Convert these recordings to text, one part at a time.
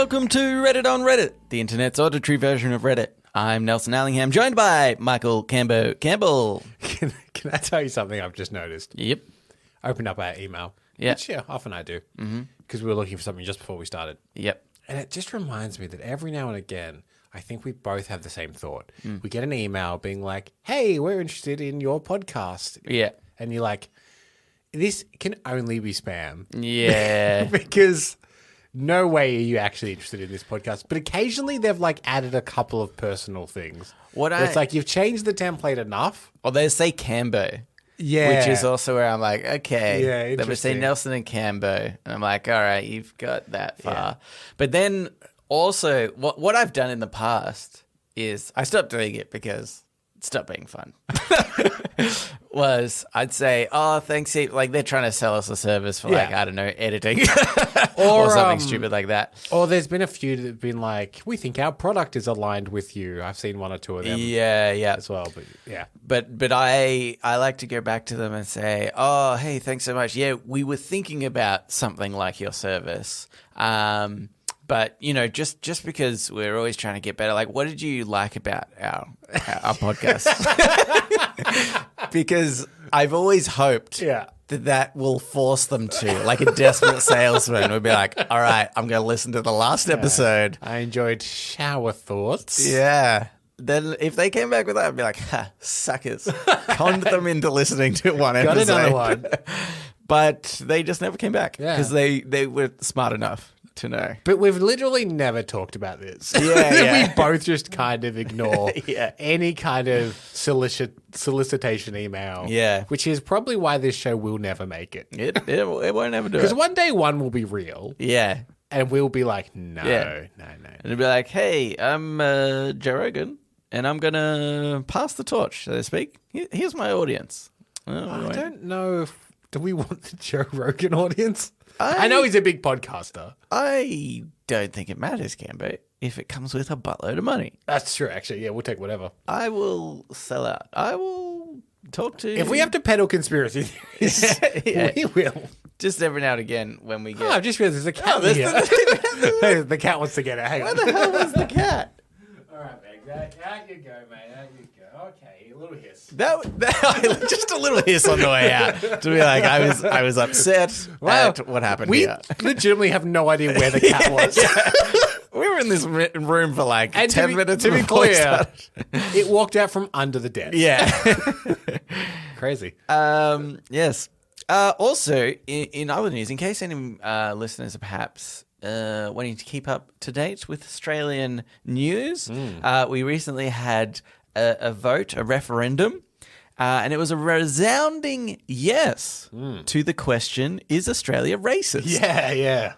welcome to Reddit on Reddit, the internet's auditory version of Reddit. I'm Nelson Allingham, joined by Michael Campbell. Can I tell you something I've just noticed? Yep. Opened up our email. Yeah. Which, often I do. Because we were looking for something just before we started. Yep. And it just reminds me that every now and again, I think we both have the same thought. We get an email being like, hey, we're interested in your podcast. Yeah. And you're like, this can only be spam. Yeah. Because no way are you actually interested in this podcast. But occasionally they've like added a couple of personal things. It's like you've changed the template enough. Or they say Cambo. Yeah. Which is also where I'm like, okay. Yeah, they would say Nelson and Cambo. And I'm like, all right, you've got that far. Yeah. But then also, what I've done in the past is I stopped doing it because it stopped being fun. Was I'd say, oh, thanks. Like they're trying to sell us a service for like, I don't know, editing or something stupid like that. Or there's been a few that have been like, we think our product is aligned with you. I've seen one or two of them. Yeah. As well, but yeah. But I like to go back to them and say, oh, hey, thanks so much. Yeah, we were thinking about something like your service. But, you know, just because we're always trying to get better, like, what did you like about our podcast? Because I've always hoped that will force them to, like a desperate salesman would be like, all right, I'm going to listen to the last episode. I enjoyed shower thoughts. Yeah. Then if they came back with that, I'd be like, ha, suckers. Conned them into listening to one episode. Got another one. But they just never came back because Yeah. they were smart enough to know. But we've literally never talked about this. Yeah. We both just kind of ignore Yeah. any kind of solicitation email. Yeah. Which is probably why this show will never make it. It won't ever do it. Because one day one will be real. Yeah. And we'll be like, no. And it'd be like, hey, I'm Joe Rogan, and I'm going to pass the torch, so to speak. Here's my audience. I don't know do we want the Joe Rogan audience? I know he's a big podcaster. I don't think it matters, Cambo, if it comes with a buttload of money. That's true, actually. Yeah, we'll take whatever. I will sell out. I will talk to... If we have to peddle conspiracy theories, we will. Just every now and again when we get... Oh, I've just realized there's a cat here. Hey, the cat wants to get it. Hang on. Where the hell was the cat? All right, Meg. Out you go, mate. Out you go. Okay, a little hiss. That just a little hiss on the way out to be like I was upset at what happened We here. legitimately have no idea where the cat was. We were in this room for like 10 minutes to be before we clear, started. it walked out from under the desk. Yeah. Crazy. Yes. Also, in other news, in case any listeners are perhaps wanting to keep up to date with Australian news, we recently had a vote, a referendum, and it was a resounding yes to the question, is Australia racist? Yeah.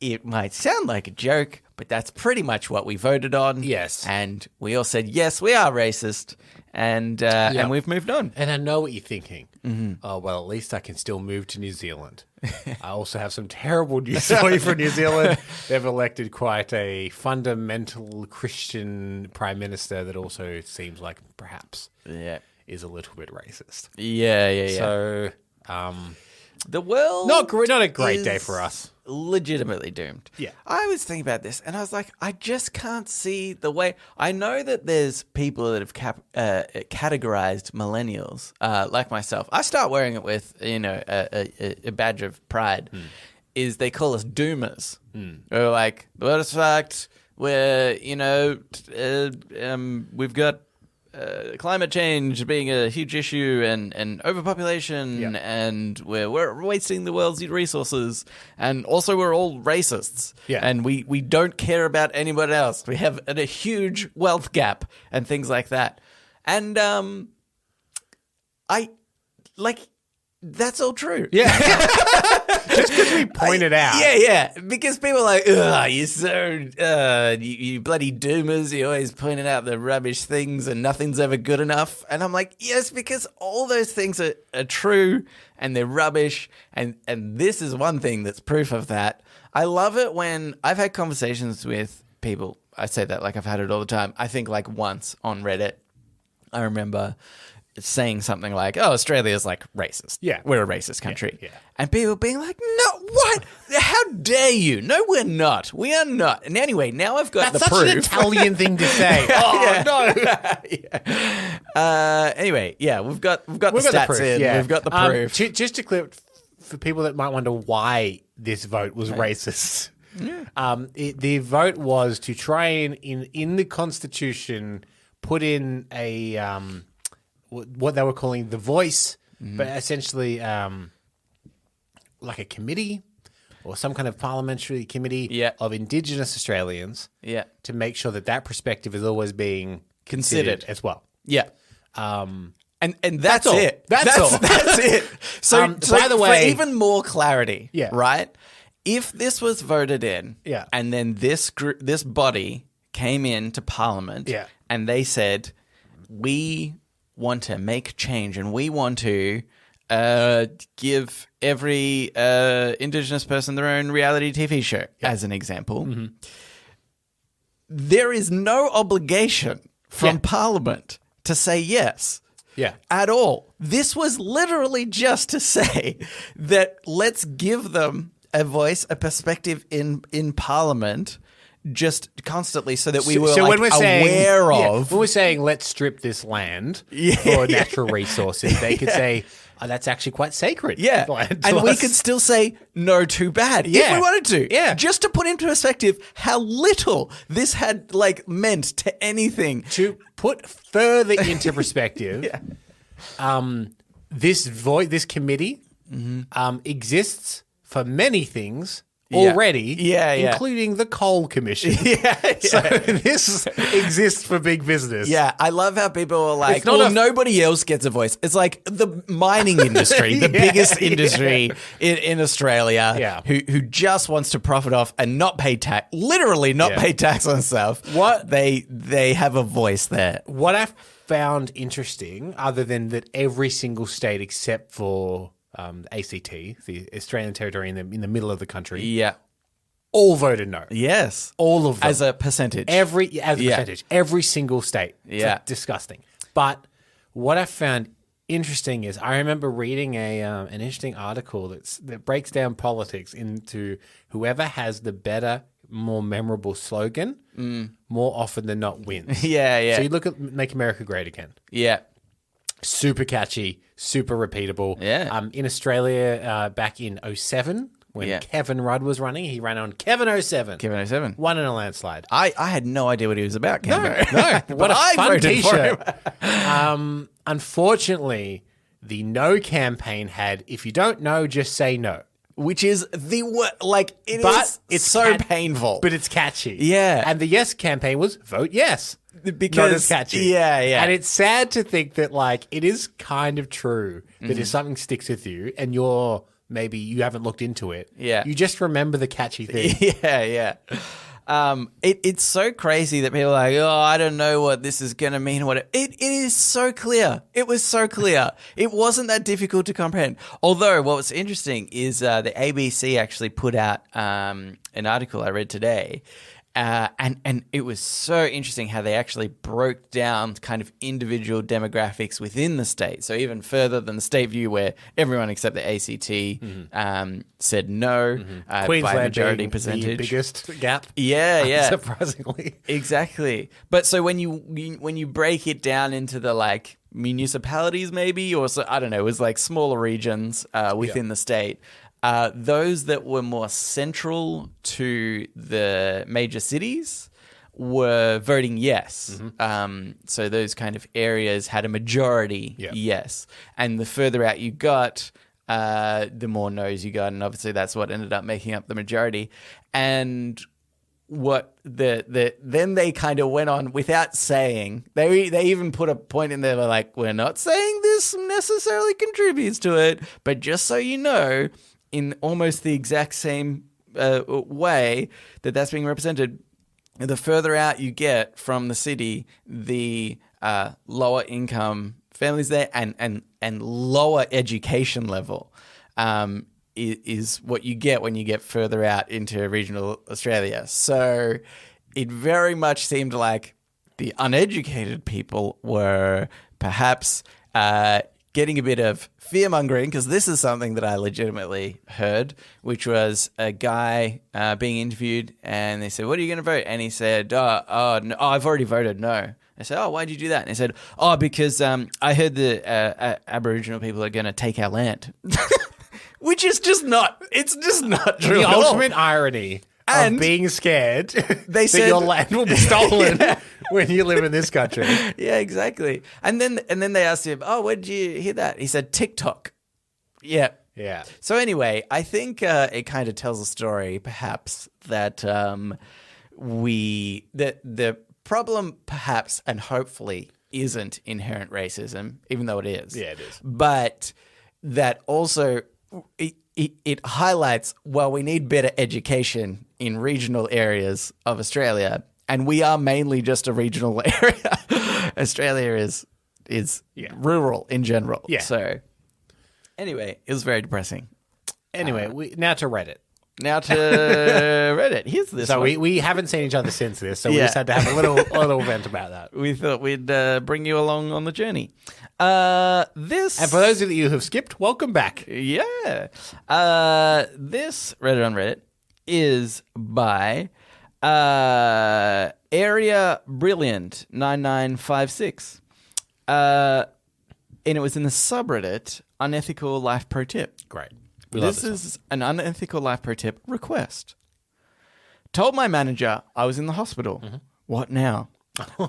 It might sound like a joke, but that's pretty much what we voted on. Yes. And we all said, yes, we are racist. And we've moved on. And I know what you're thinking. Oh, well, at least I can still move to New Zealand. I also have some terrible news for you from New Zealand. They've elected quite a fundamental Christian prime minister that also seems like perhaps is a little bit racist. Yeah. So, the world not a great day for us. Legitimately doomed. Yeah. I was thinking about this and I was like, I just can't see the way. I know that there's people that have categorized millennials, like myself. I start wearing it with, a badge of pride, is they call us doomers. We're like, the world is fucked. We're, we've got climate change being a huge issue and overpopulation and we're wasting the world's resources and also we're all racists and we don't care about anybody else. We have a huge wealth gap and things like that. And that's all true. Yeah. Just because we point it out. Yeah. Because people are like, ugh, you're so, you bloody doomers. You're always pointing out the rubbish things and nothing's ever good enough. And I'm like, yes, because all those things are true and they're rubbish. And this is one thing that's proof of that. I love it when I've had conversations with people. I say that like I've had it all the time. I think like once on Reddit, I remember saying something like, oh, Australia's like racist. Yeah. We're a racist country. Yeah. And people being like, no What? How dare you? No, we're not. We are not. And anyway, now I've got That's the such proof. an Italian thing to say. Anyway, yeah, we've got the stats proof, in. yeah. We've got the proof. Just to clear, for people that might wonder why this vote was racist, the vote was to try and in the Constitution put in a what they were calling the voice, but essentially like a committee or some kind of parliamentary committee of Indigenous Australians to make sure that perspective is always being considered as well. Yeah. And that's all. it. That's all. That's it. So, by the way, for even more clarity, Yeah. right? If this was voted in, Yeah. and then this body came into Parliament, Yeah. and they said, we want to make change, and we want to give every Indigenous person their own reality TV show, as an example. Mm-hmm. There is no obligation from Parliament to say yes. Yeah. At all. This was literally just to say that let's give them a voice, a perspective in Parliament just constantly so that we were when we're aware of. When we're saying let's strip this land for natural resources, they could say, that's actually quite sacred. Yeah. And we could still say, no, too bad. If we wanted to. Yeah. Just to put into perspective how little this had meant to anything. To put further into perspective, this committee exists for many things already, including the Coal Commission. So this exists for big business. Yeah, I love how people are like, nobody else gets a voice. It's like the mining industry, the biggest industry in Australia, who just wants to profit off and not pay tax, literally not pay tax on stuff. What they have a voice there. What I found interesting, other than that every single state except for ACT, the Australian Territory in the middle of the country, all voted no. Yes, all of them as a percentage. Percentage, every single state. It's disgusting. But what I found interesting is I remember reading an interesting article that breaks down politics into whoever has the better, more memorable slogan more often than not wins. So you look at Make America Great Again. Yeah. Super catchy, super repeatable. Yeah. In Australia, back in 2007, when Kevin Rudd was running, he ran on Kevin 07. Kevin 07. Won in a landslide. I had no idea what he was about, Kevin. No. What a fun voted T-shirt. Unfortunately, the No campaign had, if you don't know, just say no. Which is it's so painful. But it's catchy. Yeah. And the Yes campaign was vote yes. Because not as catchy. Yeah. And it's sad to think that it is kind of true that if something sticks with you and maybe you haven't looked into it, you just remember the catchy thing. Yeah. It's so crazy that people are like, I don't know what this is going to mean. It is so clear. It was so clear. It wasn't that difficult to comprehend. Although what was interesting is the ABC actually put out an article I read today. And it was so interesting how they actually broke down kind of individual demographics within the state. So even further than the state view where everyone except the ACT said no Queensland by majority being percentage. the biggest gap. Yeah. Surprisingly. Exactly. But so when you break it down into the municipalities maybe, or so, I don't know, it was smaller regions within the state. Those that were more central to the major cities were voting yes. So those kind of areas had a majority yes. And the further out you got, the more no's you got. And obviously that's what ended up making up the majority. And what then they kind of went on without saying, they even put a point in there we're not saying this necessarily contributes to it, but just so you know, in almost the exact same way that's being represented, the further out you get from the city, the lower income families there and lower education level is what you get when you get further out into regional Australia. So it very much seemed like the uneducated people were perhaps getting a bit of fear-mongering, because this is something that I legitimately heard, which was a guy being interviewed, and they said, what are you going to vote? And he said, no, I've already voted no. I said, why'd you do that? And he said, because I heard the Aboriginal people are going to take our land. Which is just not, it's just not true The at all. ultimate irony And of being scared they that said your land will be stolen when you live in this country. Yeah, exactly. And then they asked him, where did you hear that? He said, TikTok. Yeah. Yeah. So anyway, I think it kind of tells a story, perhaps, that the problem, perhaps, and hopefully, isn't inherent racism, even though it is. Yeah, it is. But that also it highlights, well, we need better education in regional areas of Australia, and we are mainly just a regional area. Australia is rural in general. Yeah. So anyway, it was very depressing. Anyway, now to Reddit. Now to Reddit. Here's this So one. we haven't seen each other since this, so we Yeah. just had to have a little vent about that. We thought we'd bring you along on the journey. This And for those of you who have skipped, welcome back. Yeah. This Reddit on Reddit is by Area Brilliant 9956. And it was in the subreddit Unethical Life Pro Tip. Great. This is an unethical life pro tip request. Told my manager I was in the hospital. Mm-hmm. What now?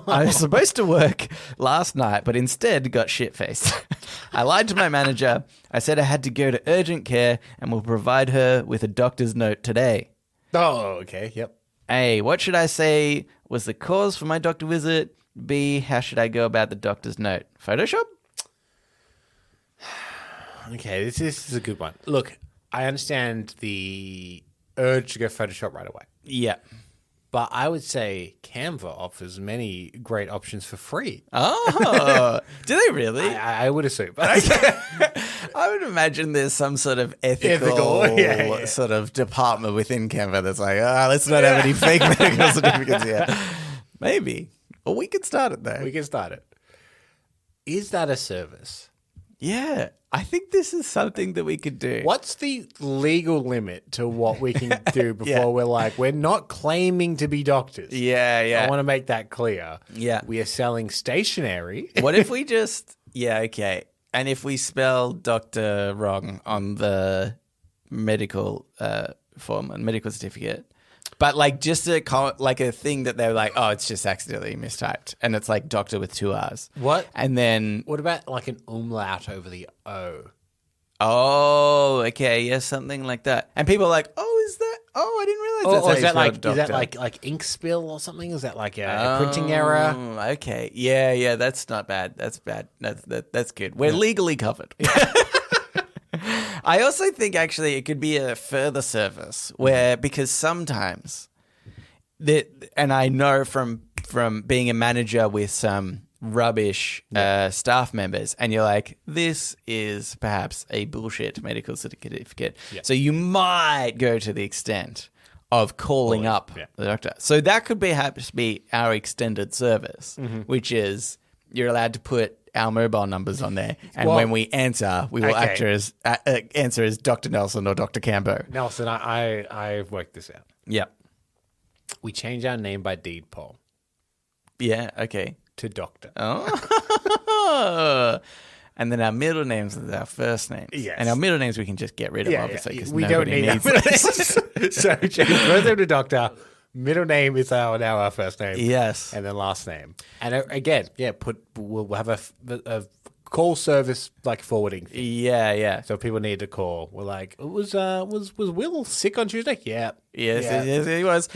I was supposed to work last night, but instead got shit-faced. I lied to my manager. I said I had to go to urgent care and will provide her with a doctor's note today. Oh, okay. Yep. A, what should I say was the cause for my doctor visit? B, how should I go about the doctor's note? Photoshop? Okay, this is a good one. Look, I understand the urge to go Photoshop right away. Yeah. But I would say Canva offers many great options for free. Oh, do they really? I would assume. I would imagine there's some sort of ethical Yeah. sort of department within Canva that's like, let's not have any fake medical certificates here. Maybe. Well, we could start it though. We can start it. Is that a service? Yeah. I think this is something that we could do. What's the legal limit to what we can do before Yeah. we're like, we're not claiming to be doctors? Yeah, yeah. I want to make that clear. Yeah. We are selling stationery. What if we just, okay. And if we spell doctor wrong on the medical form and medical certificate, but like just a thing that they're like, it's just accidentally mistyped, and it's like doctor with 2 R's. What? And then, What about like an umlaut over the O? okay, yeah, something like that. And people are like, is that? I didn't realize that's how Is you that spell like doctor. like ink spill or something? Is that like a printing error? Okay, yeah, that's not bad. That's bad. That's good. We're legally covered. I also think actually it could be a further service where, because sometimes and I know from being a manager with some rubbish staff members, and you're like, this is perhaps a bullshit medical certificate. Yeah. So you might go to the extent of calling up the doctor. So that could perhaps be our extended service, which is you're allowed to put our mobile numbers on there, and when we answer, we will answer as Dr. Nelson or Dr. Cambo. Nelson, I've worked this out. Yeah. We change our name by deed poll Yeah, okay. to doctor. Oh. And then our middle names are our first names. Yes. And our middle names we can just get rid of, obviously, because We don't need needs our middle those. names. So change first name to doctor. Middle name is now our first name. Yes. And then last name. And again, we'll have a call service like forwarding thing. Yeah. So if people need to call, we're like, was Will sick on Tuesday? Yeah. Yes, he was.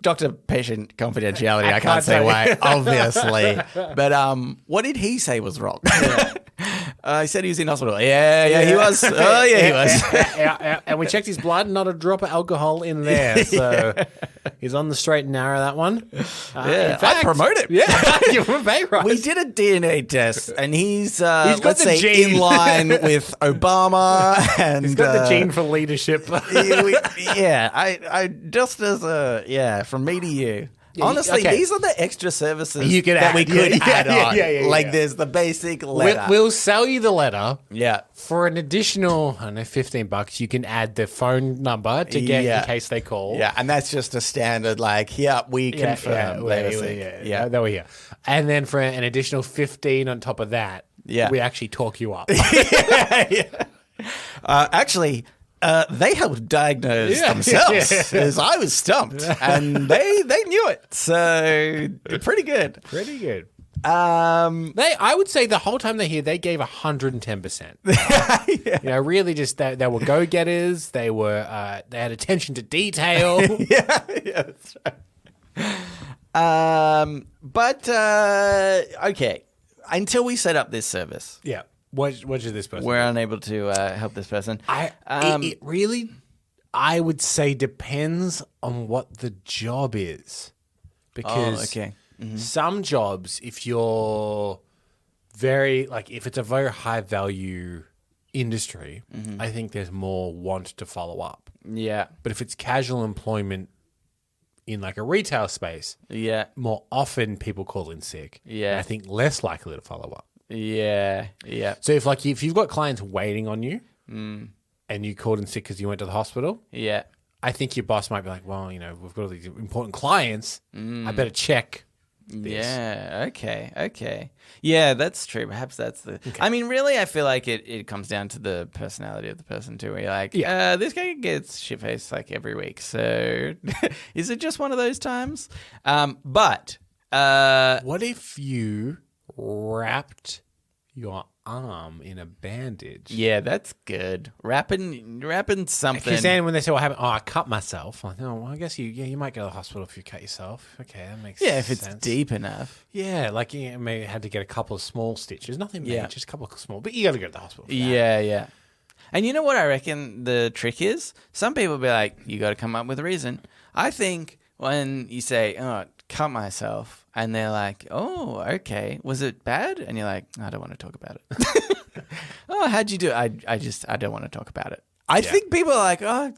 Doctor-patient confidentiality. I can't say why, obviously. But what did he say was wrong? He said he was in hospital. Yeah, he was. Oh, yeah, he was. And we checked his blood, not a drop of alcohol in there. So he's on the straight and narrow, that one. Yeah, I promote him. Yeah, give him a pay rise. We did a DNA test, and he's got let's the say, gene. in line with Obama. And He's got the gene for leadership. I just as from me to you, Honestly, okay. these are the extra services You could that add. we could Yeah, add yeah, on. yeah, Like yeah. there's the basic letter. We'll sell you the letter. Yeah. For an additional, I don't know, $15, you can add the phone number to get in case they call. Yeah, and that's just a standard, like, we confirm. Yeah, that we're here. And then for an additional 15 on top of that, we actually talk you up. Actually, they helped diagose themselves, because I was stumped, and they knew it. So, pretty good. Pretty good. I would say the whole time they're here, they gave 110%. You know, really just they were go-getters. They had attention to detail. That's right. But okay, until we set up this service, What is this person? we're unable to help this person. It really, I would say, depends on what the job is, because some jobs, if you're if it's a very high value industry, I think there's more want to follow up. Yeah, But if it's casual employment in like a retail space, more often people call in sick. And I think less likely to follow up. Yeah. So if you've got clients waiting on you and you called in sick because you went to the hospital, I think your boss might be like, well, you know, we've got all these important clients. I better check this. Yeah. Okay. Yeah, that's true. Perhaps that's the. Okay. I mean, really, I feel like it comes down to the personality of the person too. Where you're like, this guy gets shit faced like every week. So, is it just one of those times? But what if you wrapped your arm in a bandage? Yeah, that's good. Wrapping something. Because then when they say what happened, I cut myself. I'm like, oh, well, I guess you might go to the hospital if you cut yourself. Okay, that makes sense. Yeah, if it's deep enough. Yeah, like you may have had to get a couple of small stitches. Nothing major, just a couple of small. But you got to go to the hospital for that. Yeah. And you know what I reckon the trick is? Some people be like, you got to come up with a reason. I think when you say, cut myself, and they're like, oh, okay, was it bad? And you're like, I don't want to talk about it. Oh, how'd you do it? I don't want to talk about it. I think people are like, oh,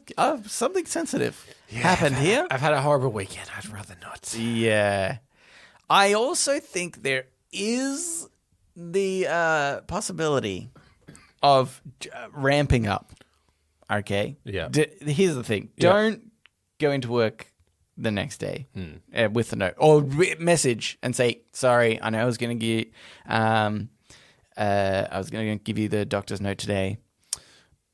something sensitive happened here. I've had a horrible weekend. I'd rather not. Yeah. I also think there is the possibility of ramping up. Okay? Yeah. Here's the thing. Don't go into work the next day with a note or message and say, sorry, I know I was going to give you the doctor's note today,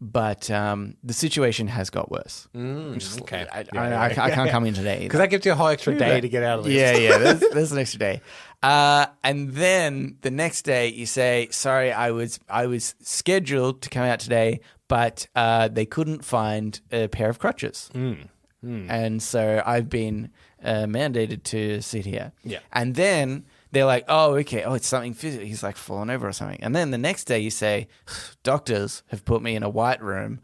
but the situation has got worse. Okay. I can't come in today. Because that gives you a whole extra day to get out of this. Yeah. There's an extra day. And then the next day you say, sorry, I was scheduled to come out today, but they couldn't find a pair of crutches. And so I've been mandated to sit here. Yeah. And then they're like, oh, okay. Oh, it's something physical. He's like fallen over or something. And then the next day you say, doctors have put me in a white room.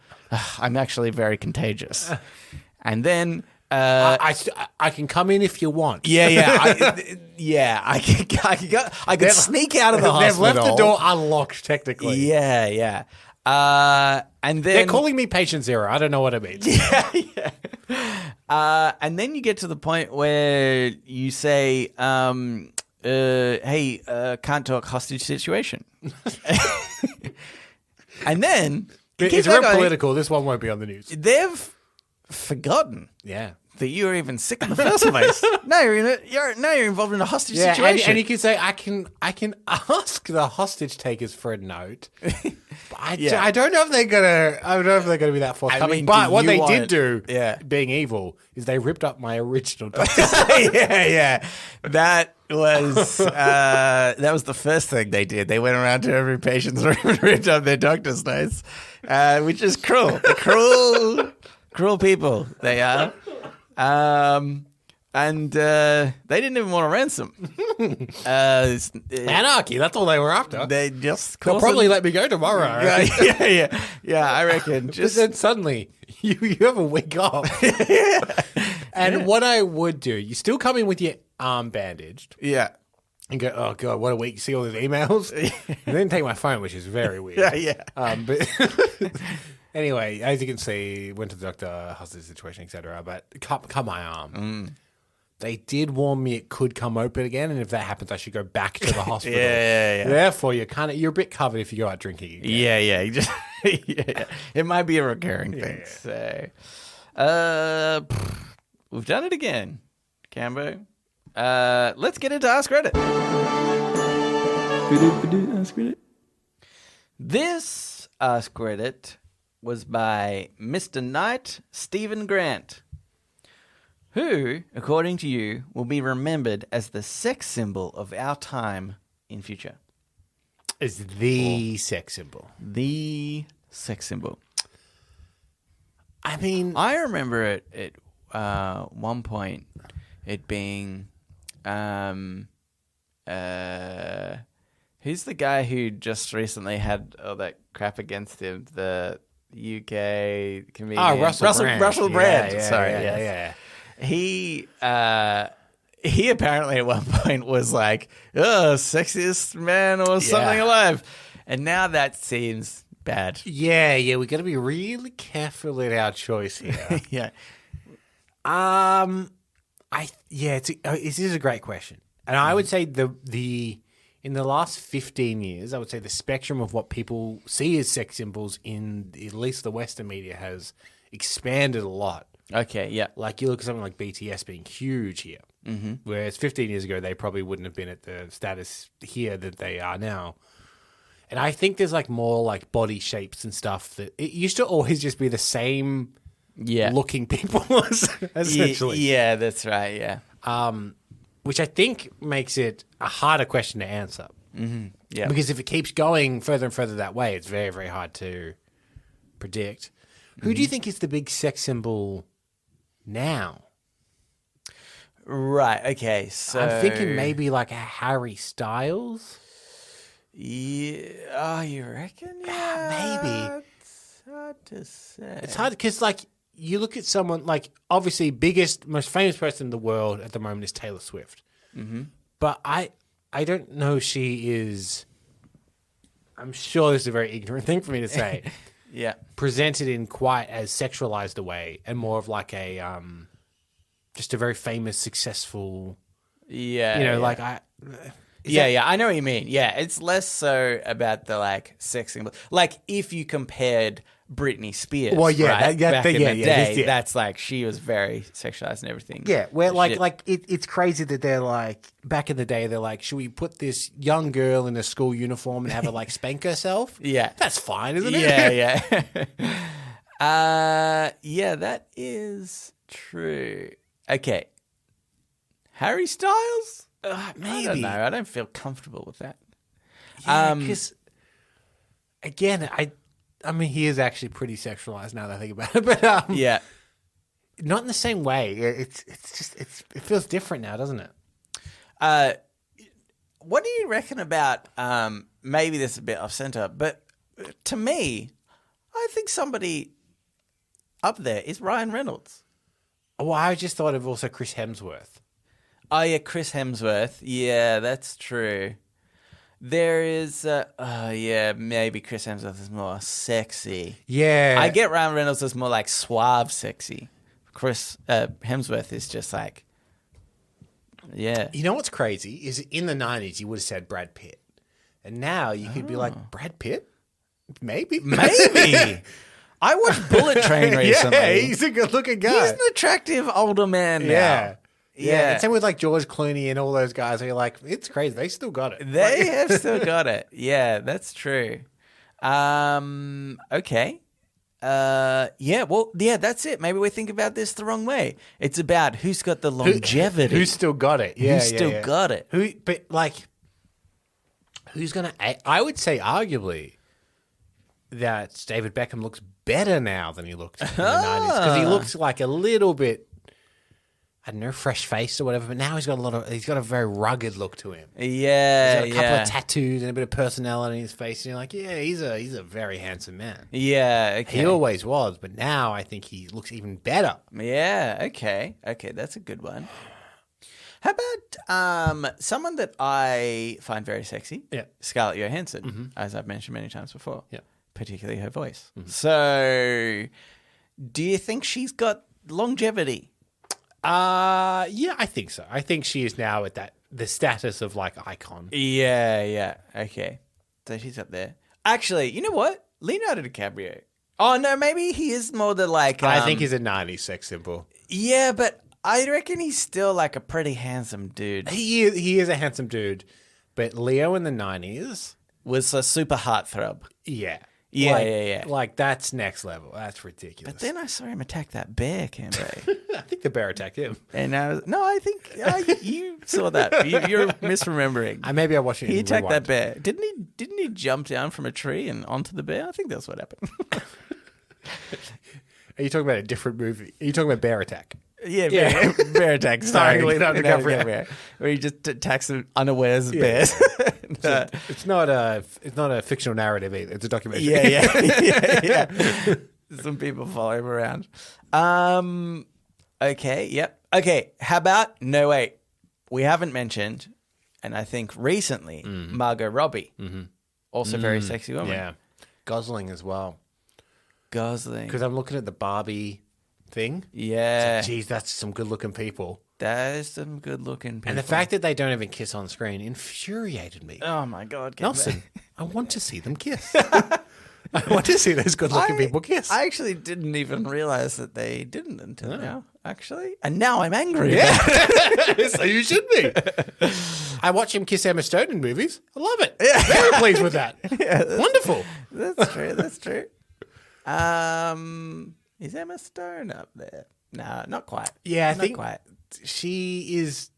I'm actually very contagious. And then I can come in if you want. I can sneak out of the hospital. They've left the door unlocked, technically. Yeah. And then they're calling me patient zero. I don't know what it means. And then you get to the point where you say, hey, can't talk, hostage situation. And then it's very political. This one won't be on the news. They've forgotten. Yeah. That you were even sick in the first place. Now you're involved in a hostage situation. And you can say, I can ask the hostage takers for a note. I don't know if they're gonna be that forthcoming. I mean, but what they did do, being evil, is they ripped up my original doctor's Yeah. That was the first thing they did. They went around to every patient's room and ripped up their doctor's notes, which is cruel. Cruel people they are. And they didn't even want a ransom. Anarchy, that's all they were after. They just They'll probably let me go tomorrow. Yeah, I reckon. Just then suddenly, you have a week off. And what I would do, you still come in with your arm bandaged. Yeah. And go, oh, God, what a week. See all these emails? And then take my phone, which is very weird. But anyway, as you can see, went to the doctor, hostage situation, etc. But cut my arm. They did warn me it could come open again, and if that happens, I should go back to the hospital. Yeah. Therefore, you're a bit covered if you go out drinking again. Yeah. You just, yeah. It might be a recurring thing. So, we've done it again, Cambo. Let's get into Ask Reddit. Ask Reddit. This Ask Reddit was by Mr. Knight Stephen Grant, who, according to you, will be remembered as the sex symbol of our time in future. Is the sex symbol. The sex symbol. I mean, I remember it at one point, it being, who's the guy who just recently had all that crap against him? The UK comedian. Oh, Russell Brand. Yeah. He apparently at one point was like, oh, sexiest man or something alive. And now that seems bad. Yeah, we got to be really careful in our choice here. Yeah. This is a great question. And I would say in the last 15 years, I would say the spectrum of what people see as sex symbols in at least the Western media has expanded a lot. Okay, yeah. Like you look at something like BTS being huge here, whereas 15 years ago they probably wouldn't have been at the status here that they are now. And I think there's like more like body shapes and stuff that it used to always just be the same looking people essentially. Yeah, that's right, yeah. Which I think makes it a harder question to answer. Mm-hmm. Yeah. Because if it keeps going further and further that way, it's very, very hard to predict. Who do you think is the big sex symbol now? Right, okay, so... I'm thinking maybe like a Harry Styles. Yeah, oh, you reckon? Yeah, maybe. It's hard to say. It's hard because like you look at someone like obviously biggest, most famous person in the world at the moment is Taylor Swift. Mm-hmm. But I don't know she is... I'm sure this is a very ignorant thing for me to say. Yeah. Presented in quite as sexualized a way and more of like a just a very famous, successful like I I know what you mean. Yeah, it's less so about the like sex symbol. Like if you compared Britney Spears, back in the day, that's like she was very sexualized and everything. Yeah, where it's crazy that they're like back in the day they're like, should we put this young girl in a school uniform and have her like spank herself? Yeah, that's fine, isn't it? Yeah, that is true. Okay, Harry Styles. Maybe. I don't know. I don't feel comfortable with that. Yeah, because again, I mean, he is actually pretty sexualized now that I think about it, but not in the same way. It feels different now, doesn't it? What do you reckon about? Maybe this is a bit off center, but to me, I think somebody up there is Ryan Reynolds. Well, I just thought of also Chris Hemsworth. Oh, yeah, Chris Hemsworth. Yeah, that's true. There is, maybe Chris Hemsworth is more sexy. Yeah. I get Ryan Reynolds as more like suave sexy. Chris Hemsworth is just like, yeah. You know what's crazy is in the 90s you would have said Brad Pitt. And now you could be like, Brad Pitt? Maybe. I watched Bullet Train recently. Yeah, he's a good-looking guy. He's an attractive older man now. Yeah. And same with like George Clooney and all those guys where you're like, it's crazy. They still got it. They have still got it. Yeah, that's true. Okay. That's it. Maybe we think about this the wrong way. It's about who's got the longevity. Who's still got it. Yeah, who's still got it. Who's going to... I would say arguably that David Beckham looks better now than he looked in the 90s. Because he looks like a little bit... I don't know, fresh face or whatever, but now he's got a very rugged look to him. Yeah, he's got a couple of tattoos and a bit of personality in his face, and you're like, yeah, he's a very handsome man. Yeah, okay. He always was, but now I think he looks even better. Yeah, okay, that's a good one. How about someone that I find very sexy? Yeah, Scarlett Johansson, as I've mentioned many times before. Yeah, particularly her voice. So, do you think she's got longevity? Yeah, I think so. I think she is now at the status of like icon. Yeah. Okay. So she's up there. Actually, you know what? Leonardo DiCaprio. Oh, no, maybe he is more the like... I think he's a 90s sex symbol. Yeah, but I reckon he's still like a pretty handsome dude. He is a handsome dude, but Leo in the 90s... Was a super heartthrob. Yeah. Yeah. Like, that's next level. That's ridiculous. But then I saw him attack that bear, Cambo. I think the bear attacked him. And I think you saw that. You're misremembering. Maybe I watched it. He attacked that bear. Didn't he jump down from a tree and onto the bear? I think that's what happened. Are you talking about a different movie? Are you talking about Bear Attack? Yeah, Bear Attack. Starring Leonardo DiCaprio. Where he just attacks unawares bears. It's not a fictional narrative either. It's a documentary. Yeah. Some people follow him around. Okay, yep. Okay, how about, no wait, we haven't mentioned, and I think recently, Margot Robbie. Mm-hmm. Also very sexy woman. Yeah. Gosling as well. Gosling. Because I'm looking at the Barbie thing. Yeah. Geez, that's some good looking people. That is some good looking people. And the fact that they don't even kiss on screen infuriated me. Oh my God. Nelson, I want to see them kiss. I want to see those good looking people kiss. I actually didn't even realize that they didn't until now, actually. And now I'm angry. Yeah. So you should be. I watch him kiss Emma Stone in movies. I love it. Yeah. Very pleased with that. Yeah, wonderful. That's true. Is Emma Stone up there? No, not quite. Yeah, I not think quite. She is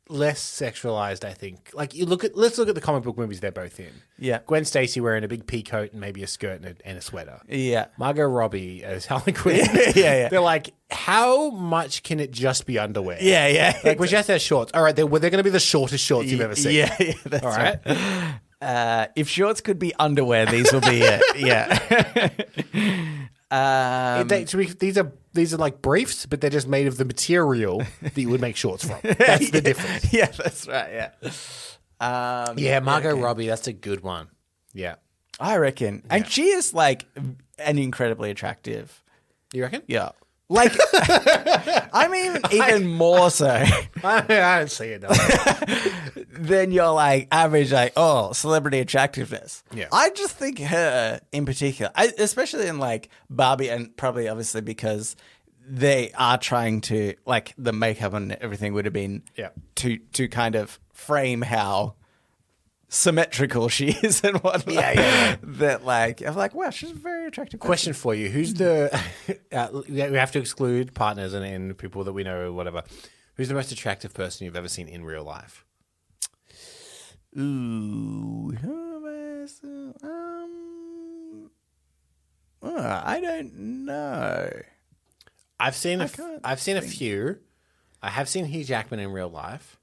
less sexualized, I think. Like let's look at the comic book movies they're both in. Yeah. Gwen Stacy wearing a big pea coat and maybe a skirt and a sweater. Yeah. Margot Robbie as Harley Quinn. Yeah. They're like, how much can it just be underwear? Yeah. Like, well, she has to have shorts. All right, they're going to be the shortest shorts you've ever seen. Yeah, that's all right. If shorts could be underwear, these will be it. Yeah. These are like briefs, but they're just made of the material that you would make shorts from. That's the difference. Yeah, that's right. Yeah. Margot Robbie, that's a good one. Yeah, I reckon, and she is like an incredibly attractive. You reckon? Yeah. Like, I mean, even more so. I don't see it. Then you're like average, like, celebrity attractiveness. Yeah. I just think her in particular, especially in like Barbie, and probably obviously because they are trying to, like, the makeup and everything would have been to kind of frame how symmetrical she is and whatnot. Yeah. That like, I'm like, wow, she's a very attractive. Question for you: who's the? We have to exclude partners and people that we know or whatever. Who's the most attractive person you've ever seen in real life? Ooh, I don't know. I've seen a few. I have seen Hugh Jackman in real life.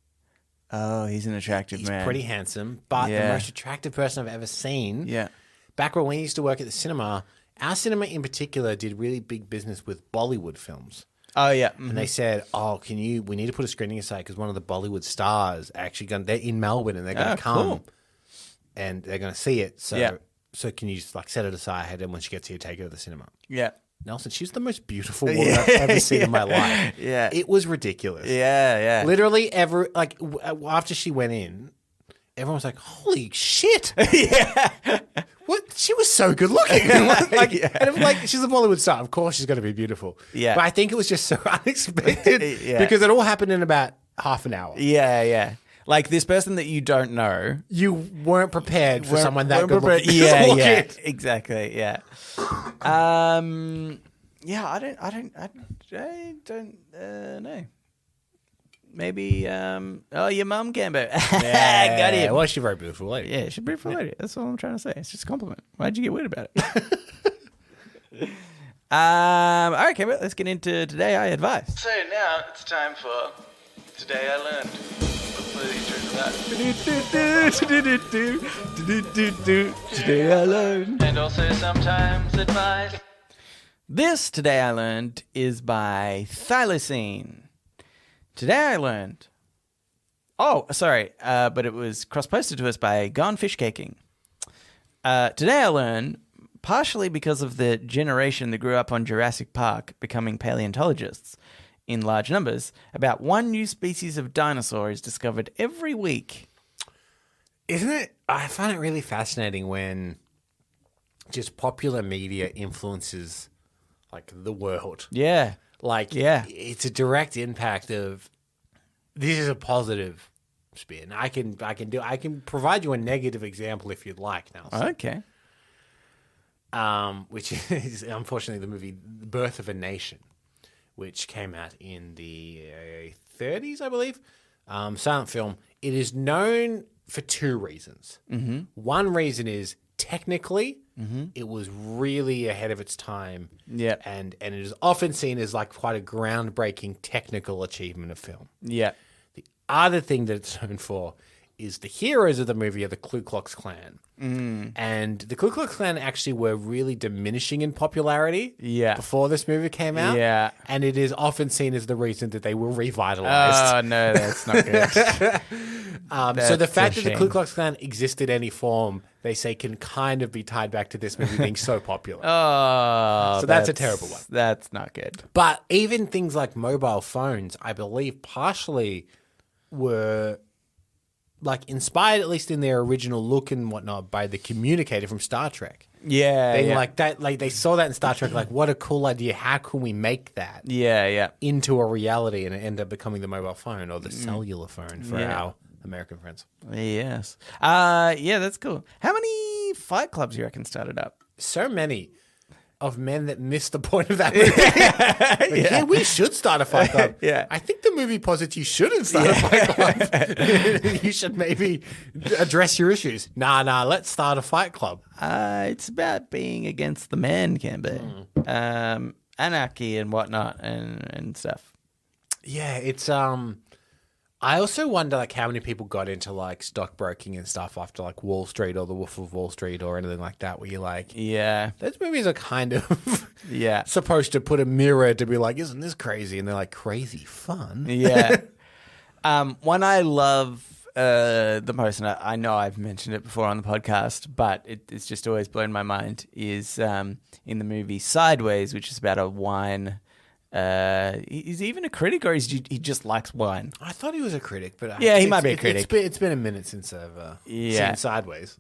Oh, he's an attractive man. He's pretty handsome, but the most attractive person I've ever seen. Yeah. Back when we used to work at the cinema, our cinema in particular did really big business with Bollywood films. Oh, yeah. Mm-hmm. And they said, we need to put a screening aside because one of the Bollywood stars they're in Melbourne and they're going to come and they're going to see it. So can you just like set it aside and when she gets here, take her to the cinema? Yeah. Nelson, she's the most beautiful woman I've ever seen in my life. Yeah. It was ridiculous. Yeah. Literally after she went in, everyone was like, holy shit. Yeah. What? She was so good looking. And I'm like, she's a Bollywood star. Of course she's going to be beautiful. Yeah. But I think it was just so unexpected because it all happened in about half an hour. Yeah. Like this person that you don't know. You weren't prepared for someone that good looking. Yeah. Exactly. Yeah. I don't know. Maybe, your mum, Gambo. Got him. Well, she's a very beautiful lady. Yeah, she's a beautiful lady. That's all I'm trying to say. It's just a compliment. Why'd you get weird about it? All right, Gambo, let's get into Today I Advise. So now it's time for Today I Learned. Let's play the intro to that. Today I Learned. And also sometimes advice. This Today I Learned is by Thylacine. Today I learned... but it was cross-posted to us by Gone Fish Caking. Today I learned, partially because of the generation that grew up on Jurassic Park becoming paleontologists, in large numbers, about one new species of dinosaur is discovered every week. Isn't it? I find it really fascinating when just popular media influences like the world. Yeah. Like, it's a direct impact of this is a positive spin. I can provide you a negative example if you'd like now. Okay. Which is unfortunately the movie Birth of a Nation, which came out in the 30s, I believe. Silent film. It is known for two reasons. Mm-hmm. One reason is technically it was really ahead of its time. Yeah. And it is often seen as like quite a groundbreaking technical achievement of film. Yeah. The other thing that it's known for is the heroes of the movie are the Ku Klux Klan. And the Ku Klux Klan actually were really diminishing in popularity before this movie came out. Yeah. And it is often seen as the reason that they were revitalized. Oh, no, that's not good. So the fact that the Ku Klux Klan exist in any form, they say can kind of be tied back to this movie being so popular. Oh, so that's a terrible one. That's not good. But even things like mobile phones, I believe partially were like inspired, at least in their original look and whatnot, by the communicator from Star Trek. Yeah, They like that, like they saw that in Star Trek, like what a cool idea. How can we make that into a reality? And it ended up becoming the mobile phone or the cellular phone for our American friends. Yes. Yeah, that's cool. How many fight clubs do you reckon started up? So many of men that missed the point of that movie. We should start a fight club. I think the movie posits you shouldn't start a fight club. You should maybe address your issues. Nah, let's start a fight club. It's about being against the man, can be. Anarchy and whatnot and stuff. Yeah, it's I also wonder like how many people got into like stockbroking and stuff after like Wall Street or The Wolf of Wall Street or anything like that, where you're like, those movies are kind of supposed to put a mirror to be like, isn't this crazy? And they're like, crazy fun. One I love the most, and I know I've mentioned it before on the podcast, but it's just always blown my mind, is in the movie Sideways, which is about a wine. Is he even a critic, or he just likes wine? I thought he was a critic, but he might be a critic. It's been a minute since I've seen Sideways.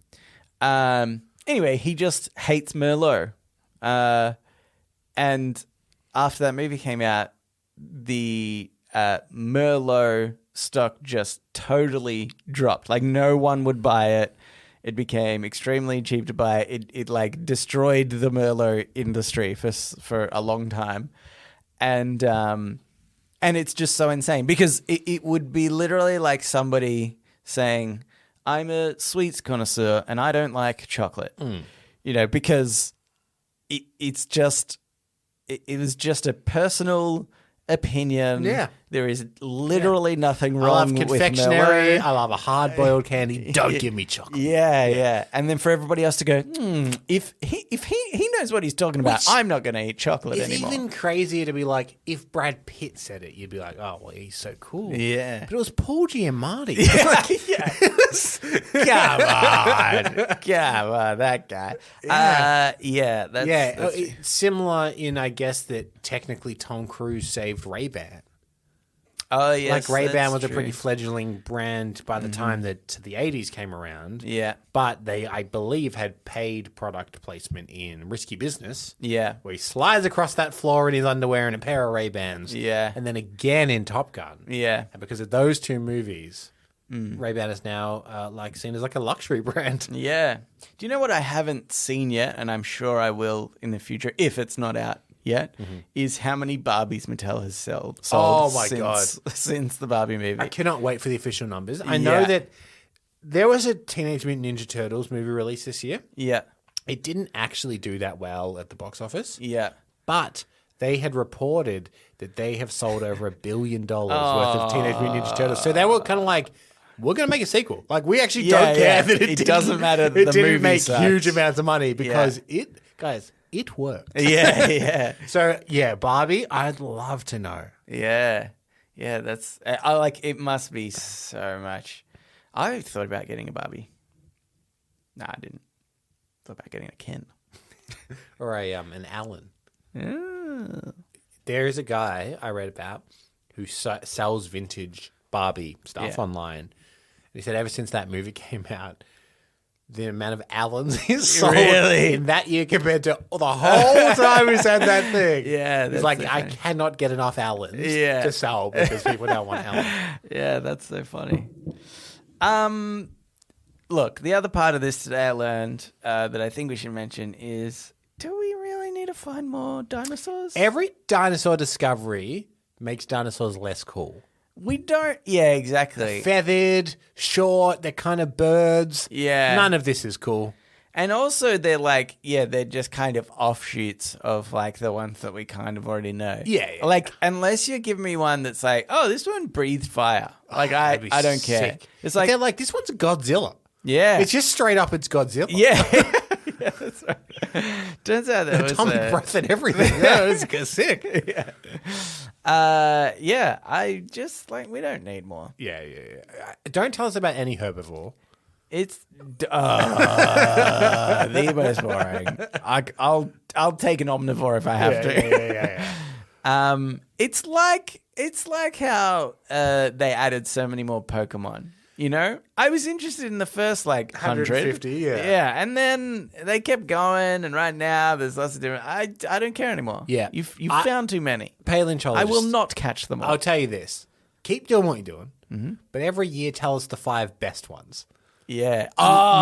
Anyway, he just hates Merlot, and after that movie came out, the Merlot stock just totally dropped. Like no one would buy it. It became extremely cheap to buy. It like destroyed the Merlot industry for a long time. And it's just so insane because it would be literally like somebody saying, I'm a sweets connoisseur and I don't like chocolate, because it was just a personal opinion. Yeah. There is literally nothing wrong I love with confectionery. Merlot. I love a hard-boiled candy. Don't give me chocolate. Yeah. And then for everybody else to go, if he knows what he's talking about, I'm not going to eat chocolate anymore. It's even crazier to be like, if Brad Pitt said it, you'd be like, oh, well, he's so cool. Yeah. But it was Paul Giamatti. Come on, that guy. That's it's similar in, I guess, that technically Tom Cruise saved Ray-Ban. Oh, yes. Like Ray-Ban was a pretty fledgling brand by the time that the 80s came around. Yeah. But they, I believe, had paid product placement in Risky Business. Yeah. Where he slides across that floor in his underwear and a pair of Ray-Bans. Yeah. And then again in Top Gun. Yeah. And because of those two movies, Ray-Ban is now seen as like a luxury brand. Yeah. Do you know what I haven't seen yet, and I'm sure I will in the future if it's not out yet, is how many Barbies Mattel has sold since the Barbie movie. I cannot wait for the official numbers. I know that there was a Teenage Mutant Ninja Turtles movie released this year. Yeah. It didn't actually do that well at the box office. Yeah. But they had reported that they have sold over $1 billion worth of Teenage Mutant Ninja Turtles. So they were kind of like, we're going to make a sequel. Like, we actually don't care that it doesn't matter. It didn't make huge amounts of money because it worked. Yeah. So, Barbie, I'd love to know. Yeah. Yeah, that's... I like, it must be so much. I thought about getting a Barbie. No, I didn't. Thought about getting a Ken. Or an Allen. Yeah. There is a guy I read about who sells vintage Barbie stuff online. And he said ever since that movie came out, the amount of Allens he's sold in that year compared to the whole time he's had that thing. Yeah. He's like, I cannot get enough Allens to sell because people don't want Allens. Yeah, that's so funny. Look, the other part of this today I learned that I think we should mention is, do we really need to find more dinosaurs? Every dinosaur discovery makes dinosaurs less cool. We don't. Yeah, exactly. They're feathered, short, they're kind of birds. Yeah. None of this is cool. And also they're like, they're just kind of offshoots of like the ones that we kind of already know. Yeah. Like, unless you give me one that's like, oh, this one breathes fire. Like, I don't care. Sick. It's like, they're like, this one's a Godzilla. Yeah. It's just straight up, it's Godzilla. Yeah. Yeah, that's right. Turns out that was atomic breath and everything. Yeah, it was sick. I just like, we don't need more. Yeah. Don't tell us about any herbivore. It's the most boring. I'll take an omnivore if I have to. Yeah. It's like how they added so many more Pokemon. You know, I was interested in the first like 150, yeah, and then they kept going, and right now there's lots of different. I don't care anymore. Yeah, you've found too many. Paleontologist, I will not catch them all. I'll tell you this: keep doing what you're doing, but every year tell us the 5 best ones. Yeah.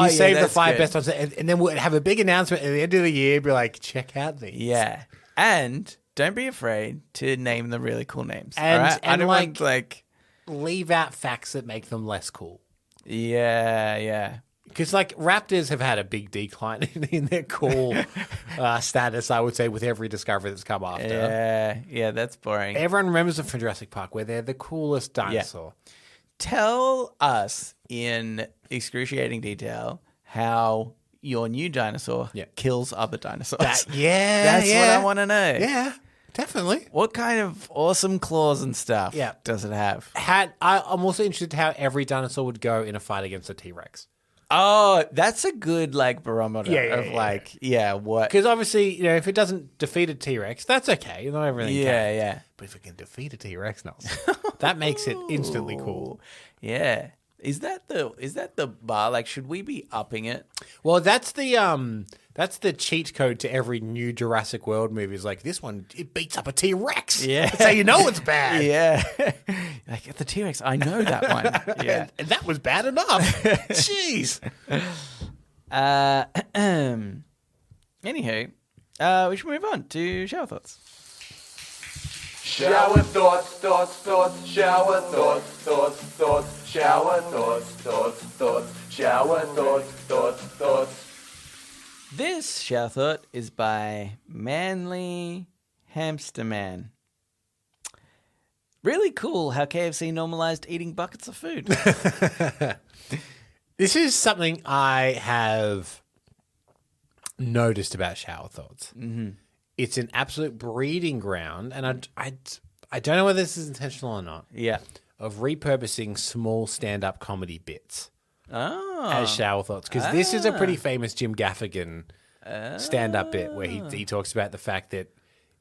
You save the 5 best ones, and then we'll have a big announcement at the end of the year. Be like, check out these. Yeah, and don't be afraid to name the really cool names. And, all right? and I don't want like. Leave out facts that make them less cool. Yeah. Because like raptors have had a big decline in their cool status, I would say, with every discovery that's come after. Yeah, that's boring. Everyone remembers them from Jurassic Park, where they're the coolest dinosaur. Yeah. Tell us in excruciating detail how your new dinosaur kills other dinosaurs. That's what I want to know. Yeah. Definitely. What kind of awesome claws and stuff does it have? I'm also interested how every dinosaur would go in a fight against a T-Rex. Oh, that's a good like barometer of what? Because obviously, if it doesn't defeat a T-Rex, that's okay. Not everything can. Yeah. But if it can defeat a T-Rex, that makes it instantly cool. Yeah. Is that the bar? Like, should we be upping it? Well, that's the cheat code to every new Jurassic World movie. Is like, this one, it beats up a T-Rex. Yeah. That's how you know it's bad. Yeah. Like, the T-Rex, I know that one. Yeah. And that was bad enough. Jeez. Anywho, we should move on to shower thoughts. Shower thoughts, shower thoughts, shower thoughts, shower thoughts. This shower thought is by Manly Hamster Man. Really cool how KFC normalized eating buckets of food. This is something I have noticed about shower thoughts. Mm-hmm. It's an absolute breeding ground, and I don't know whether this is intentional or not. Yeah. Of repurposing small stand-up comedy bits as shower thoughts. Because this is a pretty famous Jim Gaffigan stand-up bit where he talks about the fact that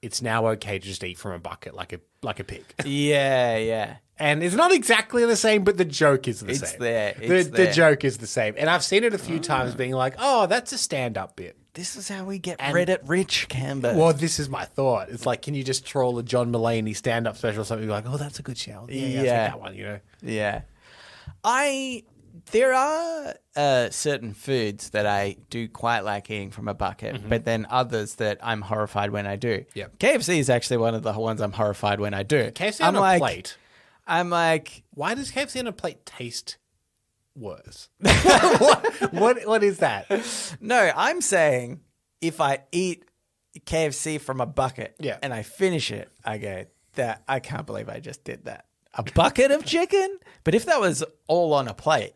it's now okay to just eat from a bucket like a pig. Yeah. And it's not exactly the same, but the joke is the same. It's there. The joke is the same. And I've seen it a few times being like, oh, that's a stand-up bit. This is how we get Reddit rich, Camber. Well, this is my thought. It's like, can you just troll a John Mulaney stand-up special or something? You're like, oh, that's a good show. Yeah, I'll take that one, Yeah. There are certain foods that I do quite like eating from a bucket, but then others that I'm horrified when I do. Yep. KFC is actually one of the ones I'm horrified when I do. KFC on a plate. I'm like... Why does KFC on a plate taste worse? What is that? No, I'm saying if I eat KFC from a bucket and I finish it, I go, I can't believe I just did that. A bucket of chicken? But if that was all on a plate,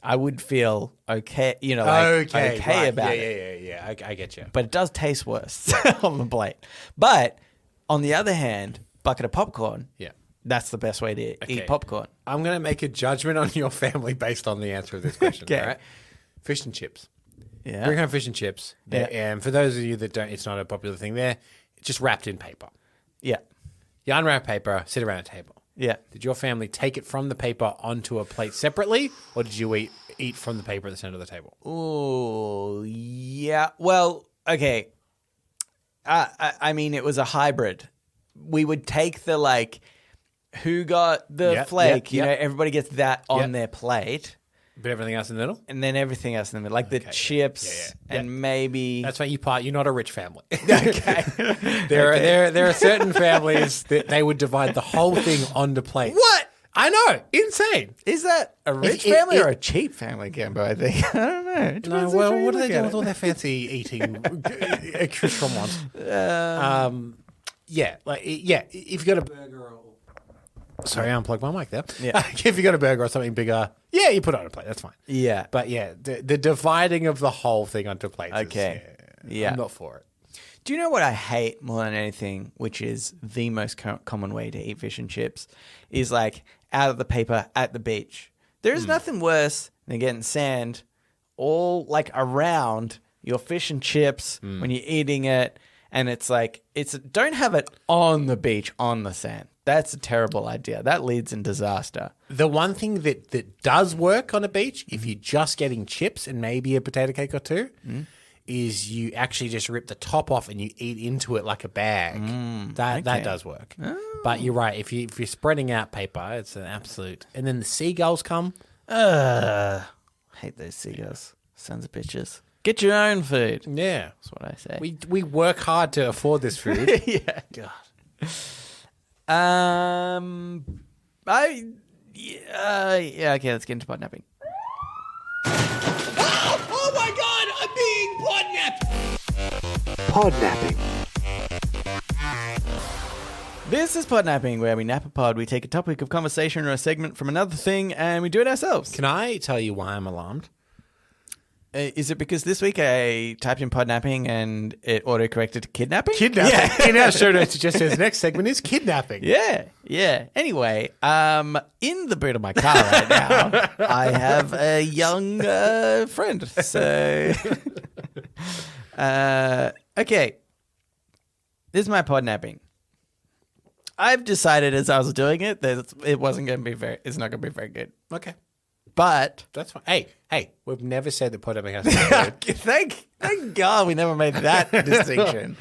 I would feel okay, okay about it. Yeah. I get you. But it does taste worse on the plate. But on the other hand, bucket of popcorn, that's the best way to eat popcorn. I'm going to make a judgment on your family based on the answer of this question. Okay. All right? Fish and chips. Yeah. Bring home fish and chips. Yeah. And for those of you that don't, it's not a popular thing there, it's just wrapped in paper. Yeah. You unwrap paper, sit around a table. Yeah. Did your family take it from the paper onto a plate separately, or did you eat from the paper at the center of the table? Oh, yeah. Well, okay. I mean, it was a hybrid. We would take the, who got the flake, you know, everybody gets that on their plate. But everything else in the middle? And then everything else in the middle, like the chips and maybe... That's why you're not a rich family. Okay. There are certain families that they would divide the whole thing onto plates. What? I know. Insane. Is that a rich family or a cheap family, Gambo, I think? I don't know. It depends No, well, which way what you are they look doing at with all their fancy eating accoutrements? If you got a burger or... Sorry, I unplugged my mic there. Yeah. If you got a burger or something bigger, you put it on a plate. That's fine. Yeah. But the dividing of the whole thing onto plates Okay. is, I'm not for it. Do you know what I hate more than anything, which is the most common way to eat fish and chips, is out of the paper at the beach. There's nothing worse than getting sand all around your fish and chips when you're eating it, and don't have it on the beach on the sand. That's a terrible idea. That leads in disaster. The one thing that does work on a beach, if you're just getting chips and maybe a potato cake or two, is you actually just rip the top off and you eat into it like a bag. That does work. Oh. But you're right. If you're spreading out paper, it's an absolute... And then the seagulls come. I hate those seagulls. Sons of bitches. Get your own food. Yeah. That's what I say. We work hard to afford this food. Yeah. God. Okay, let's get into podnapping. Oh my God, I'm being podnapped. Podnapping. This is Podnapping, where we nap a pod. We take a topic of conversation or a segment from another thing, and we do it ourselves. Can I tell you why I'm alarmed? Is it because this week I typed in podnapping and it autocorrected to kidnapping? Kidnapping. Yeah. In our show notes, it just says next segment is kidnapping. Yeah. Anyway, in the boot of my car right now, I have a young friend. So, okay. This is my podnapping. I've decided as I was doing it that it's not going to be very good. Okay. But that's fine. Hey, we've never said that podnapping has to be good. Thank God we never made that distinction.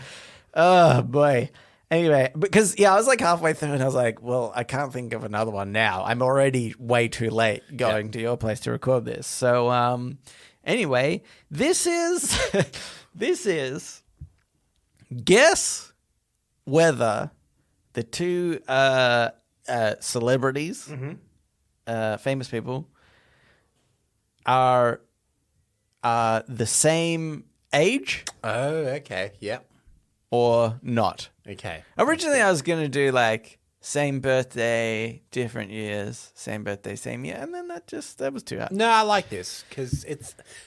Oh boy. Anyway, because I was halfway through and I was like, well, I can't think of another one now. I'm already way too late going to your place to record this. So anyway, this is guess whether the two celebrities, famous people, are the same age. Oh, okay. Yep. Or not. Okay. Originally, I was going to do same birthday, different years, same birthday, same year. And then that was too hard. No, I like this because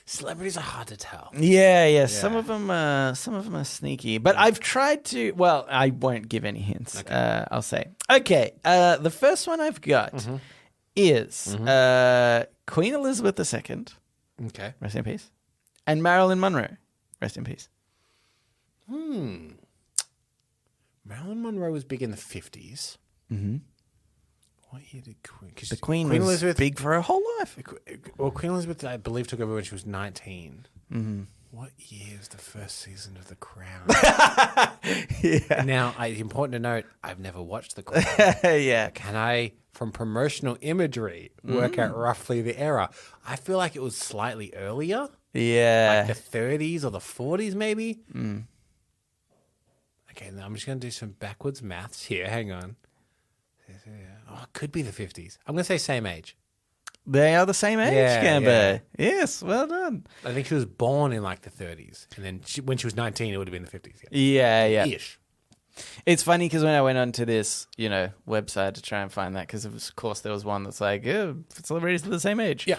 celebrities are hard to tell. Yeah. Some of them are sneaky, but I've tried to. Well, I won't give any hints. Okay. I'll say. Okay. The first one I've got is Queen Elizabeth II. Okay. Rest in peace. And Marilyn Monroe. Rest in peace. Marilyn Monroe was big in the 50s. Mm-hmm. What year did Queen... The Queen was Elizabeth, big for her whole life. Well, Queen Elizabeth, I believe, took over when she was 19. Mm-hmm. What year was the first season of The Crown? Yeah. Now, it's important to note, I've never watched The Crown. Yeah. Can I, from promotional imagery, work out roughly the era? I feel like it was slightly earlier. Yeah. Like the 30s or the 40s, maybe? Mm. Okay, now I'm just going to do some backwards maths here. Hang on. Oh, it could be the 50s. I'm going to say same age. They are the same age, Gamber. Yeah. Yes, well done. I think she was born in the 30s. And then when she was 19, it would have been the 50s. Yeah. Ish. It's funny because when I went onto this, website to try and find that, because of course there was one that's celebrities are the same age. Yeah.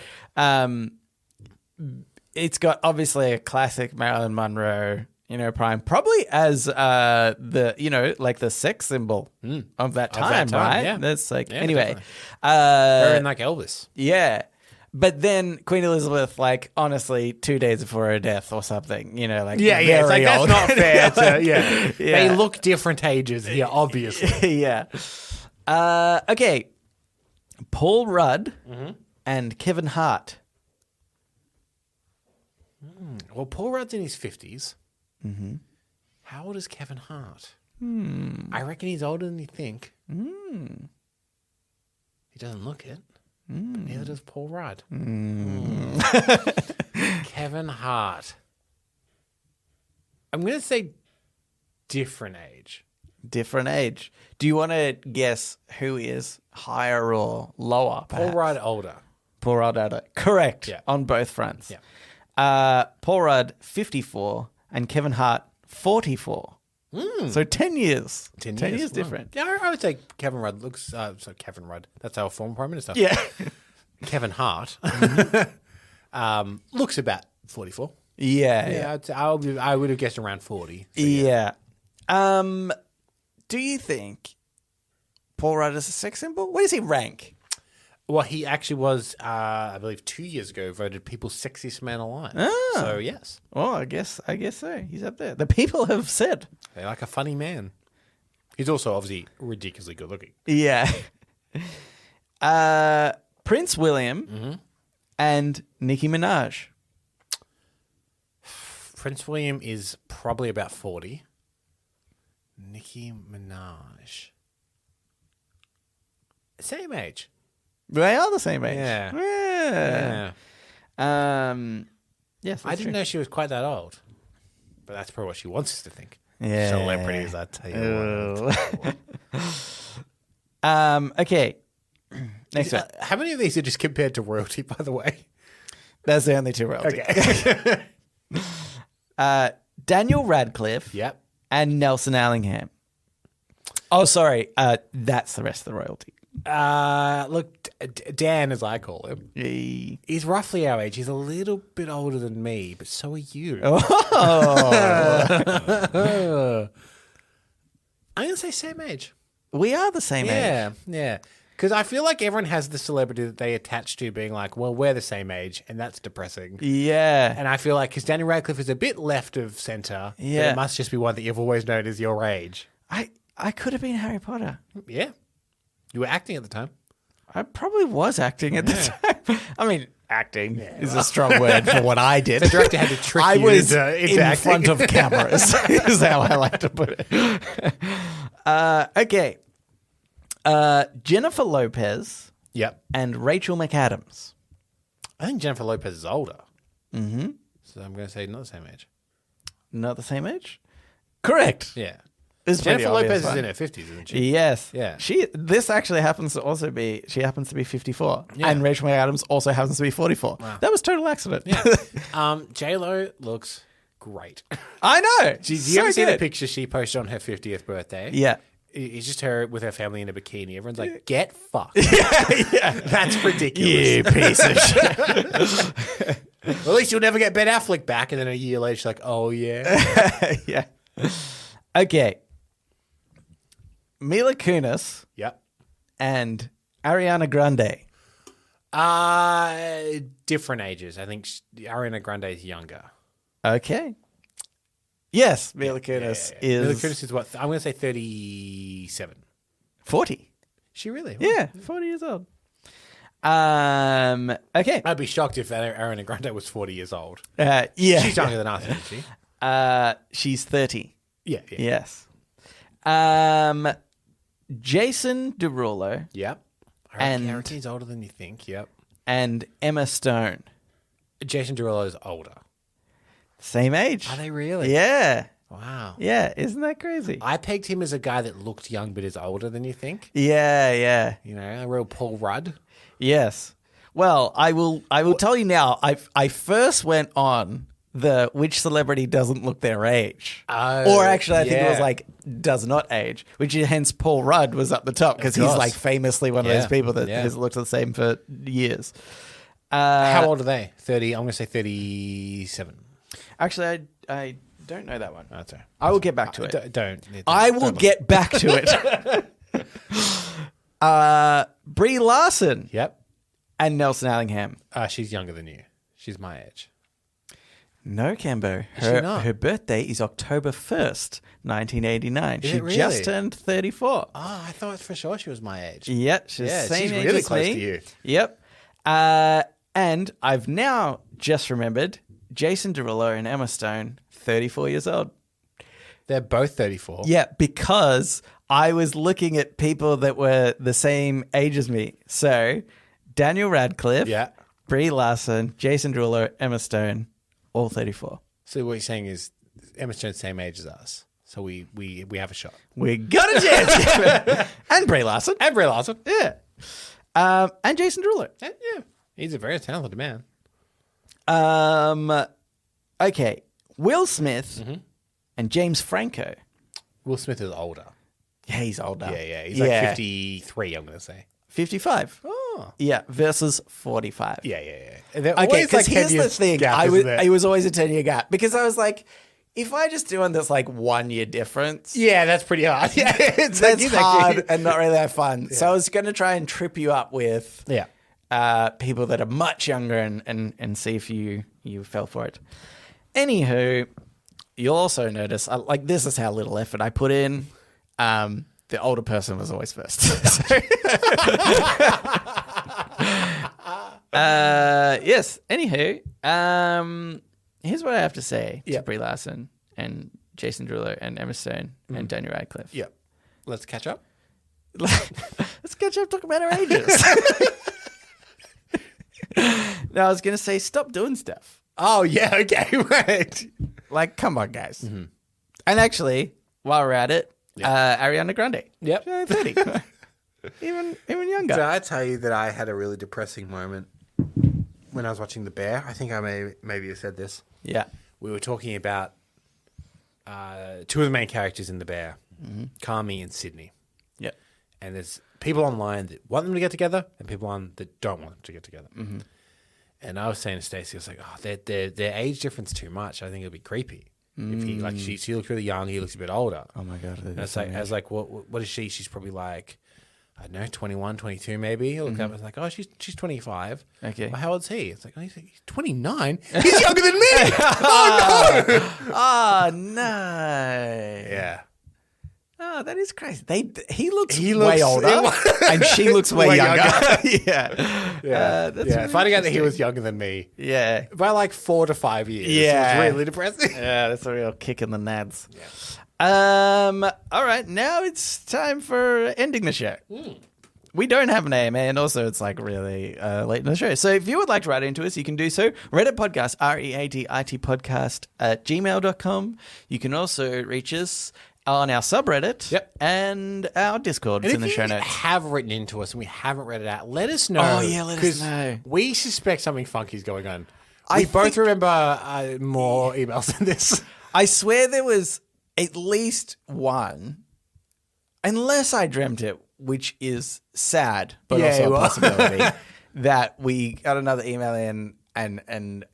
It's got obviously a classic Marilyn Monroe, prime, probably as the sex symbol of that time, right? Yeah. That's anyway. Her and Elvis. Yeah. But then Queen Elizabeth, like, honestly, 2 days before her death or something, you know, like, Yeah, it's like, very that's old. not fair. Yeah. Yeah. They look different ages here, obviously. Yeah. Okay. Paul Rudd and Kevin Hart. Well, Paul Rudd's in his 50s. Mm-hmm. How old is Kevin Hart? I reckon he's older than you think. He doesn't look it. But neither does Paul Rudd. Kevin Hart. I'm going to say different age. Different age. Do you want to guess who is higher or lower? Paul Rudd older. Paul Rudd older. Correct. Yeah. On both fronts. Yeah. Paul Rudd, 54, and Kevin Hart, 44. So 10 years. 10 years Wow. different. Yeah, I would say Kevin Rudd looks... Kevin Rudd. That's our former Prime Minister. Yeah. Kevin Hart looks about 44. Yeah. Yeah, I'd say I would have guessed around 40. So Yeah. Do you think Paul Rudd is a sex symbol? Where does he rank? Well, he actually was, I believe, 2 years ago, voted People's Sexiest Man Alive. So, yes. Well, I guess so. He's up there. The people have said. They like a funny man. He's also obviously ridiculously good looking. Yeah. Prince William and Nicki Minaj. Prince William is probably about 40. Nicki Minaj. Same age. They are the same age. Yeah. Yeah. Yes, I didn't know she was quite that old. But that's probably what she wants us to think. Yeah. Celebrities, I tell you what. Okay. Next one. How many of these are just compared to royalty, by the way? That's the only two royalty. Okay. Daniel Radcliffe Yep. and Nelson Allingham. Oh, sorry. That's the rest of the royalty. Look, Dan, as I call him, Yeah. he's roughly our age. He's a little bit older than me, but so are you. Oh. I'm going to say same age. We are the same age. Yeah, yeah. Because I feel like everyone has the celebrity that they attach to being like, well, we're the same age, and that's depressing. Yeah. And I feel like because Daniel Radcliffe is a bit left of centre, Yeah. but it must just be one that you've always known as your age. I could have been Harry Potter. Yeah. You were acting at the time. I probably was acting at the time. I mean, acting is a strong word for what I did. The director had to trick I you was into in acting. front of cameras, is how I like to put it. Okay. Jennifer Lopez Yep. and Rachel McAdams. I think Jennifer Lopez is older. Mm-hmm. So I'm going to say not the same age. Not the same age? Correct. Yeah. It's pretty Jennifer obvious Lopez is one. in her 50s, isn't she? Yes. Yeah. This actually happens to also be, she happens to be 54. Yeah. And Rachel McAdams also happens to be 44. Wow. That was total accident. Yeah. J-Lo looks great. I know. Did you So ever see the good. picture she posted on her 50th birthday? Yeah. It's just her with her family in a bikini. Everyone's like, get fucked. Yeah. That's ridiculous. You piece of shit. Well, at least you'll never get Ben Affleck back. And then a year later, she's like, oh, yeah. Yeah. Okay. Mila Kunis Yep. and Ariana Grande. Different ages. I think Ariana Grande is younger. Okay. Yes, Mila Kunis is Mila Kunis is what? I'm going to say 37. 40. She really? Yeah, 40 years old. Okay. I'd be shocked if Ariana Grande was 40 years old. Yeah. She's younger than us, isn't she? She's 30. Yeah. Yes. Jason Derulo Yep. And- I reckon he's older than you think. Yep. and Emma Stone. Jason Derulo is older. Same age. Are they really? Yeah. Wow. Yeah. Isn't that crazy? I pegged him as a guy that looked young but is older than you think. Yeah. Yeah. You know, a real Paul Rudd. Yes. Well, I will tell you now. I first went on the which celebrity doesn't look their age. Or actually, I think it was yeah. like does not age, which hence Paul Rudd was up the top because he's course. like famously one of Yeah. those people that Yeah. has looked the same for years. How old are they? 30. I'm going to say 37. Actually, I don't know that one. That's all right. I will get back to it. Don't. I will get back to it. Brie Larson Yep. And Nelson Allingham. She's younger than you. She's my age. No, Cambo. Is she not? Her birthday is October 1st, 1989. Is She it really? just turned 34. Oh, I thought for sure she was my age. Yep, she's the same she's age really as close me. to you. Yep. And I've now just remembered Jason Derulo and Emma Stone, 34 years old. They're both 34. Yeah, because I was looking at people that were the same age as me. So Daniel Radcliffe, Yeah. Brie Larson, Jason Derulo, Emma Stone, all 34. So what you're saying is Emma Stone's the same age as us. So we have a shot. We got a chance. And Brie Larson. And Brie Larson. Yeah. And Jason Derulo. Yeah. He's a very talented man. Okay. Will Smith and James Franco. Will Smith is older. Yeah, he's older. Yeah. He's like 53, I'm going to say. 55. Oh. Yeah, versus 45. Yeah. They're Okay, always because like 10 here's the years thing. gap, isn't it? It was always a 10-year gap because I was like, if I just do one that's like 1 year difference, Yeah, that's pretty hard. Yeah, it's that's like- hard and not really that fun. So I was going to try and trip you up with people that are much younger and see if you fell for it. Anywho, you'll also notice, like, this is how little effort I put in. The older person was always first. Yes. Anywho, here's what I have to say to Brie Larson and Jason Derulo and Emma Stone and Daniel Radcliffe. Yeah. Let's catch up. Let's catch up, talk about our ages. No, I was going to say, stop doing stuff. Oh, yeah. Okay. Right. Like, come on, guys. And actually, while we're at it, Ariana Grande. Yep. 30. even younger. Did I tell you that I had a really depressing moment when I was watching The Bear? I think I maybe have said this. Yeah. We were talking about two of the main characters in The Bear, Carmi and Sydney. Yeah. And there's people online that want them to get together and people on that don't want them to get together. And I was saying to Stacey, I was like, oh, their age difference too much. I think it'd be creepy. If he like she looks really young, he looks a bit older. Oh my God. And I was like, what is she? She's probably like, I don't know, 21, 22 maybe. I looked up, I was like, oh, she's 25. Okay. Well, how old's he? It's like, oh, he's 29. He's younger than me. Oh no. Oh, no. Yeah. Oh, that is crazy. He looks He way looks- older, and she looks way, Way younger. younger. Yeah. That's really Finding out that he interesting. was younger than me Yeah. by like 4 to 5 years. Yeah. It was really depressing. Yeah, that's a real kick in the nads. All right, now it's time for ending the show. We don't have an AMA, and also it's like really late in the show. So if you would like to write into us, you can do so. Reddit podcast, READIT podcast at gmail.com. You can also reach us on our subreddit and our Discord. It's in the show notes. If you have written into us and we haven't read it out, let us know. Oh, yeah, let us 'cause know. We suspect something funky is going on. I We both think- remember more emails than this. I swear there was at least one, unless I dreamt it, which is sad, but Yeah, also a well. possibility, that we got another email in and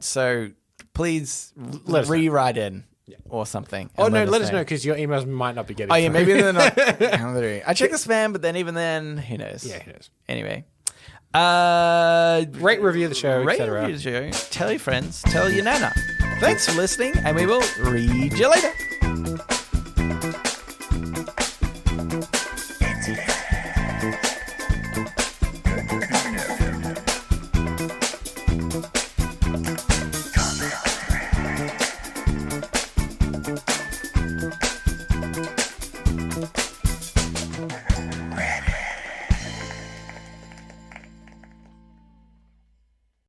so please Let us know. rewrite in or something. Oh, and no, let us know because your emails might not be getting Oh, yeah, through. maybe they're not coming through. I check the spam, but then even then, who knows? Yeah, who knows? Anyway. Rate, review the show, Rate, etc. review the show. Tell your friends. Tell your nana. Thanks for listening, and we will read you later.